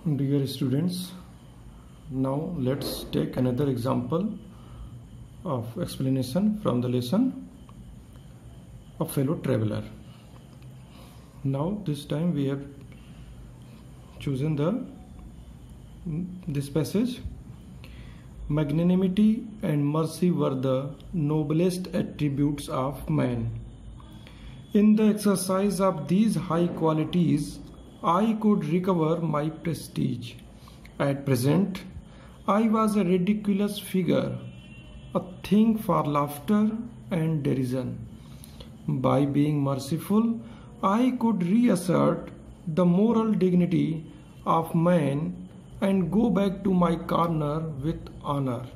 Dear students, now let's take another example of explanation from the lesson of fellow traveler. Now this time we have chosen this passage. Magnanimity and mercy were the noblest attributes of man. In the exercise of these high qualities, I could recover my prestige. At present, I was a ridiculous figure, a thing for laughter and derision. By being merciful, I could reassert the moral dignity of man and go back to my corner with honor.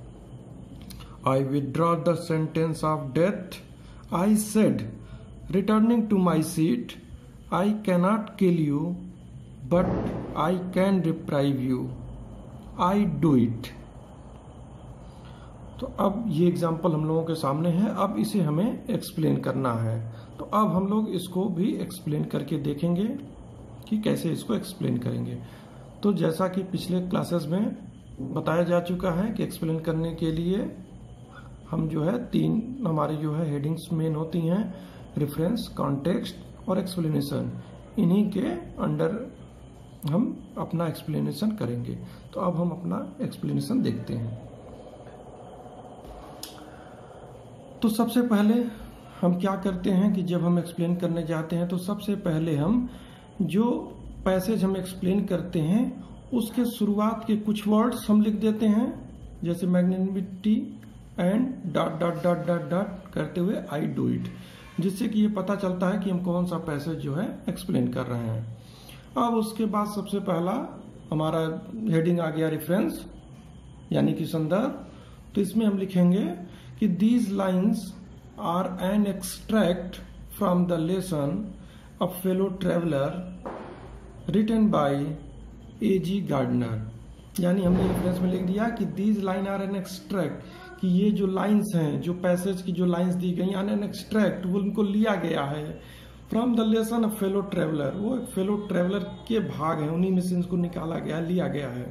I withdraw the sentence of death, I said, returning to my seat. I cannot kill you, but I can deprive you. I do it. तो अब ये example हम लोगों के सामने है. अब इसे हमें एक्सप्लेन करना है. तो अब हम लोग इसको भी एक्सप्लेन करके देखेंगे कि कैसे इसको एक्सप्लेन करेंगे. तो जैसा कि पिछले क्लासेस में बताया जा चुका है कि एक्सप्लेन करने के लिए हम जो है तीन हमारी जो है हेडिंग्स मेन होती हैं: रेफरेंस, कॉन्टेक्स्ट और एक्सप्लेनेशन. इन्हीं के अंडर हम अपना एक्सप्लेनेशन करेंगे. तो अब हम अपना एक्सप्लेनेशन देखते हैं. तो सबसे पहले हम क्या करते हैं कि जब हम एक्सप्लेन करने जाते हैं तो सबसे पहले हम जो पैसेज हम एक्सप्लेन करते हैं उसके शुरुआत के कुछ वर्ड्स हम लिख देते हैं, जैसे magnanimity and dot dot dot dot dot करते हुए आई डू इट, जिससे कि ये पता चलता है कि हम कौन सा पैसेज जो है एक्सप्लेन कर रहे हैं. अब उसके बाद सबसे पहला हमारा हेडिंग आ गया रेफरेंस यानी कि संदर्भ. तो इसमें हम लिखेंगे कि these lines are an extract from the lesson of fellow traveller written by A G. Gardiner. यानी हमने रेफरेंस में लिख दिया कि these line are an extract, कि ये जो लाइन्स हैं, जो पैसेज की जो लाइन्स दी गई आर एन एक्सट्रैक्ट, वो उनको लिया गया है from the lesson of fellow traveller. वो एक फेलो ट्रेवलर के भाग हैं, उन्हीं में से इनको निकाला गया, लिया गया है.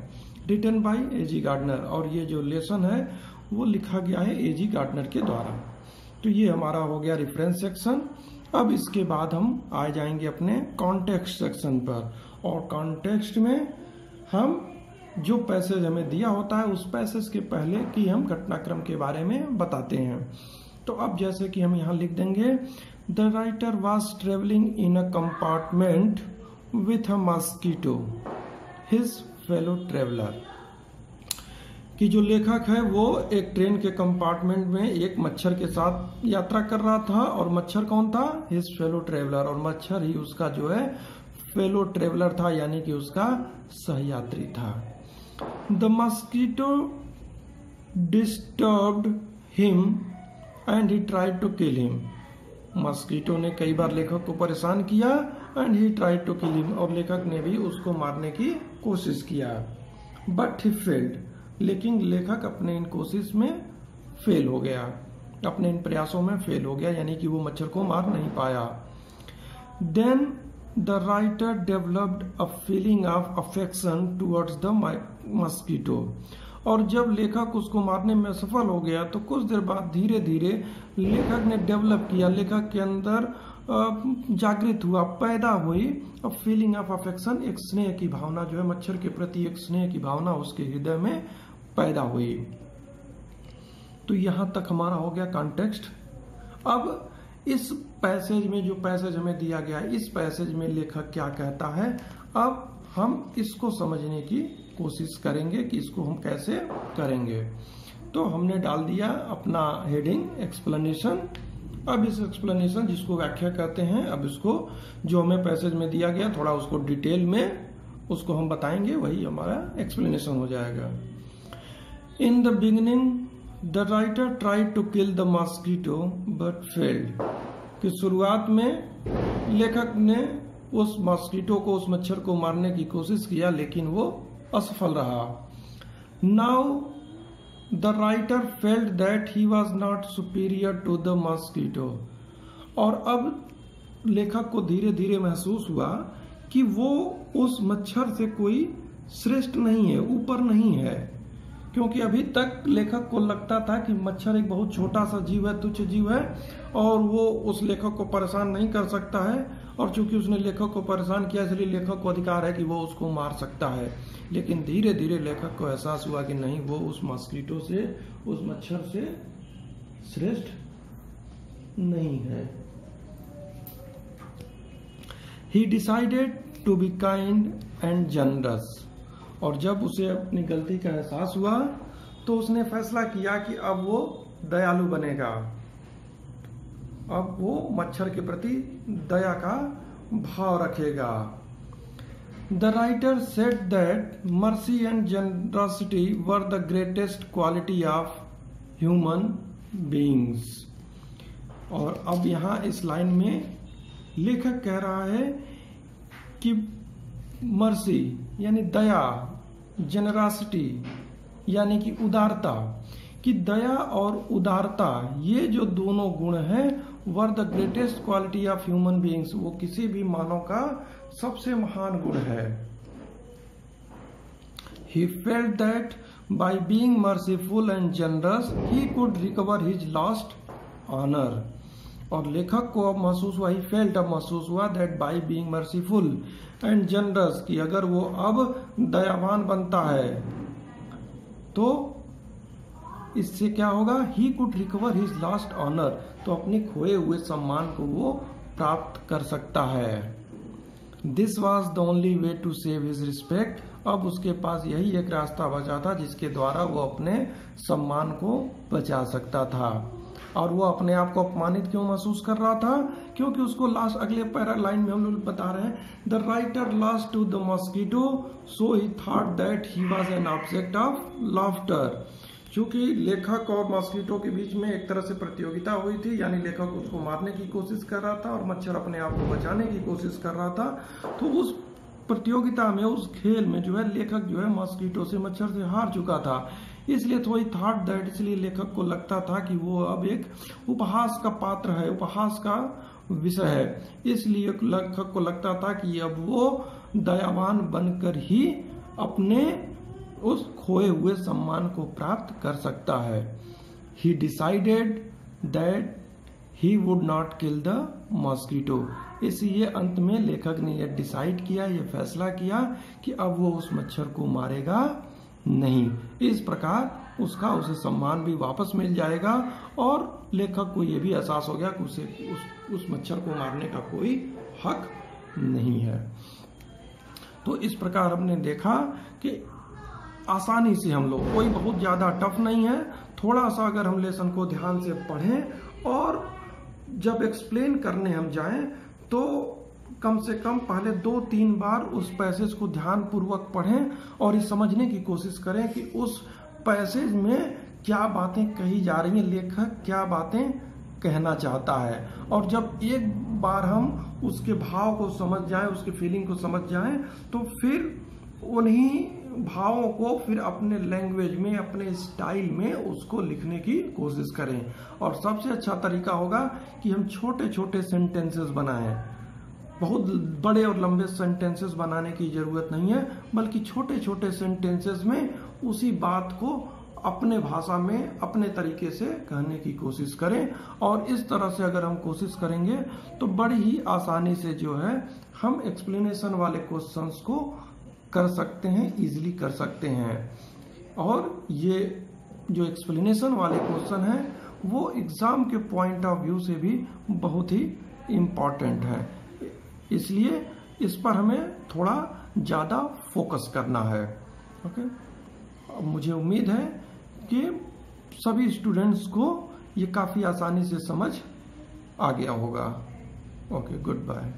Written by A G. गार्डनर, और ये जो लेसन है वो लिखा गया है ए.जी. गार्डनर के द्वारा. तो ये हमारा हो गया रेफरेंस सेक्शन. अब इसके बाद हम आ जाएंगे अपने कॉन्टेक्स्ट सेक्शन पर, और कॉन्टेक्स्ट में हम जो पैसेज हमें दिया होता है उस पैसेज के पहले की हम घटनाक्रम के बारे में बताते हैं. तो अब जैसे कि हम यहाँ लिख देंगे, the writer was travelling in a compartment with a mosquito his fellow traveller. कि जो लेखक है वो एक ट्रेन के कंपार्टमेंट में एक मच्छर के साथ यात्रा कर रहा था, और मच्छर कौन था? हिज फेलो ट्रेवलर, और मच्छर ही उसका जो है फेलो ट्रेवलर था, यानी कि उसका सहयात्री था. The mosquito disturbed him and he tried to kill him. Mosquito ने कई बार लेखक को परेशान किया, and he tried to kill him, और लेखक ने भी उसको मारने की कोशिश किया. बट ही फेल्ड, लेकिन लेखक अपने इन कोशिश में फेल हो गया, अपने इन प्रयासों में फेल हो गया, यानी कि वो मच्छर को मार नहीं पाया. Then the writer developed a feeling of affection towards the mosquito. और जब लेखक उसको मारने में सफल हो गया तो कुछ देर बाद धीरे धीरे लेखक ने डेवलप किया, लेखक के अंदर जागृत हुआ, पैदा हुई अब फीलिंग ऑफ अफेक्शन, एक स्नेह की भावना जो है मच्छर के प्रति, एक स्नेह की भावना उसके हृदय में पैदा हुई. तो यहां तक हमारा हो गया कॉन्टेक्स्ट. अब इस पैसेज में जो पैसेज हमें दिया गया है, इस पैसेज में लेखक क्या कहता है, अब हम इसको समझने की कोशिश करेंगे कि इसको हम कैसे करेंगे. तो हमने डाल दिया अपना हेडिंग एक्सप्लेनेशन. अब इस एक्सप्लेनेशन जिसको व्याख्या कहते हैं, अब इसको जो हमें पैसेज में दिया गया थोड़ा उसको डिटेल में उसको हम बताएंगे, वही हमारा एक्सप्लेनेशन हो जाएगा. In the beginning the writer tried to kill the mosquito but failed. कि शुरुआत में लेखक ने उस मॉस्किटो को, उस मच्छर को मारने की कोशिश किया, लेकिन वो असफल रहा. Now the writer felt that he was not superior to the mosquito. और अब लेखक को धीरे धीरे महसूस हुआ कि वो उस मच्छर से कोई श्रेष्ठ नहीं है, ऊपर नहीं है, क्योंकि अभी तक लेखक को लगता था कि मच्छर एक बहुत छोटा सा जीव है, तुच्छ जीव है, और वो उस लेखक को परेशान नहीं कर सकता है, और चूंकि उसने लेखक को परेशान किया इसलिए लेखक को अधिकार है कि वो उसको मार सकता है। लेकिन धीरे धीरे लेखक को एहसास हुआ कि नहीं, वो उस मस्कीटो से, उस मच्छर से श्रेष्ठ नहीं है। He decided to be kind and generous। और जब उसे अपनी गलती का एहसास हुआ तो उसने फैसला किया कि अब वो दयालु बनेगा, अब वो मच्छर के प्रति दया का भाव रखेगा। The writer said that mercy and generosity were the greatest quality of human beings। और अब यहाँ इस लाइन में लेखक कह रहा है कि मर्सी यानी दया, जेनरासिटी यानी कि उदारता, कि दया और उदारता ये जो दोनों गुण हैं were the greatest quality of human beings, वो किसी भी मानव का सबसे महान गुण है। He felt that by being merciful and generous he could recover his lost honor। और लेखक को अब महसूस हुआ, ही फेल्ट, अब महसूस हुआ that by being merciful and generous, कि अगर वो अब दयावान बनता है तो इससे क्या होगा, he could recover his lost honour, तो अपने खोए हुए सम्मान को वो प्राप्त कर सकता है। This was the only way to save his respect. अब उसके पास यही एक रास्ता बचा था जिसके द्वारा वो अपने सम्मान को बचा सकता था। और वो अपने आप को अपमानित क्यों महसूस कर रहा था, क्योंकि उसको लास्ट अगले पैरा लाइन में हम लोग बता रहे हैं, the writer lost to the mosquito so he thought that he was an object of laughter. चूंकि लेखक और मॉस्किटो के बीच में एक तरह से प्रतियोगिता हुई थी, यानी लेखक उसको मारने की कोशिश कर रहा था और मच्छर अपने आप को बचाने की कोशिश कर रहा था, तो उस प्रतियोगिता में, उस खेल में जो है लेखक जो है मॉस्किटो से, मच्छर से हार चुका था। इसलिए थोड़ी थॉट दैट, इसलिए लेखक को लगता था कि वो अब एक उपहास का पात्र है, उपहास का विषय है। इसलिए लेखक को लगता था कि अब वो दयावान बनकर ही अपने उस खोए हुए सम्मान को प्राप्त कर सकता है। ही decided that he would not kill the mosquito. इसलिए अंत में लेखक ने यह डिसाइड किया, यह फैसला किया कि अब वो उस मच्छर को मारेगा नहीं। इस प्रकार उसका उसे सम्मान भी वापस मिल जाएगा और लेखक को यह भी एहसास हो गया कि उसे उस मच्छर को मारने का कोई हक नहीं है। तो इस प्रकार हमने देखा कि आसानी से हम लोग, कोई बहुत ज्यादा टफ नहीं है, थोड़ा सा अगर हम लेसन को ध्यान से पढ़ें और जब एक्सप्लेन करने हम जाएं तो कम से कम पहले 2-3 बार उस पैसेज को ध्यान पूर्वक पढ़ें और ये समझने की कोशिश करें कि उस पैसेज में क्या बातें कही जा रही हैं, लेखक क्या बातें कहना चाहता है। और जब एक बार हम उसके भाव को समझ जाएं, उसके फीलिंग को समझ जाएं, तो फिर उन्हीं भावों को फिर अपने लैंग्वेज में, अपने स्टाइल में उसको लिखने की कोशिश करें। और सबसे अच्छा तरीका होगा कि हम छोटे छोटे सेंटेंसेस बनाएं। बहुत बड़े और लंबे सेंटेंसेस बनाने की जरूरत नहीं है, बल्कि छोटे छोटे सेंटेंसेस में उसी बात को अपने भाषा में, अपने तरीके से कहने की कोशिश करें। और इस तरह से अगर हम कोशिश करेंगे तो बड़ी ही आसानी से जो है हम एक्सप्लेनेशन वाले क्वेश्चंस को कर सकते हैं, इजीली कर सकते हैं। और ये जो एक्सप्लेनेशन वाले क्वेश्चन हैं वो एग्जाम के पॉइंट ऑफ व्यू से भी बहुत ही इम्पोर्टेंट है, इसलिए इस पर हमें थोड़ा ज्यादा फोकस करना है। ओके, अब मुझे उम्मीद है कि सभी स्टूडेंट्स को ये काफी आसानी से समझ आ गया होगा। Okay, good bye.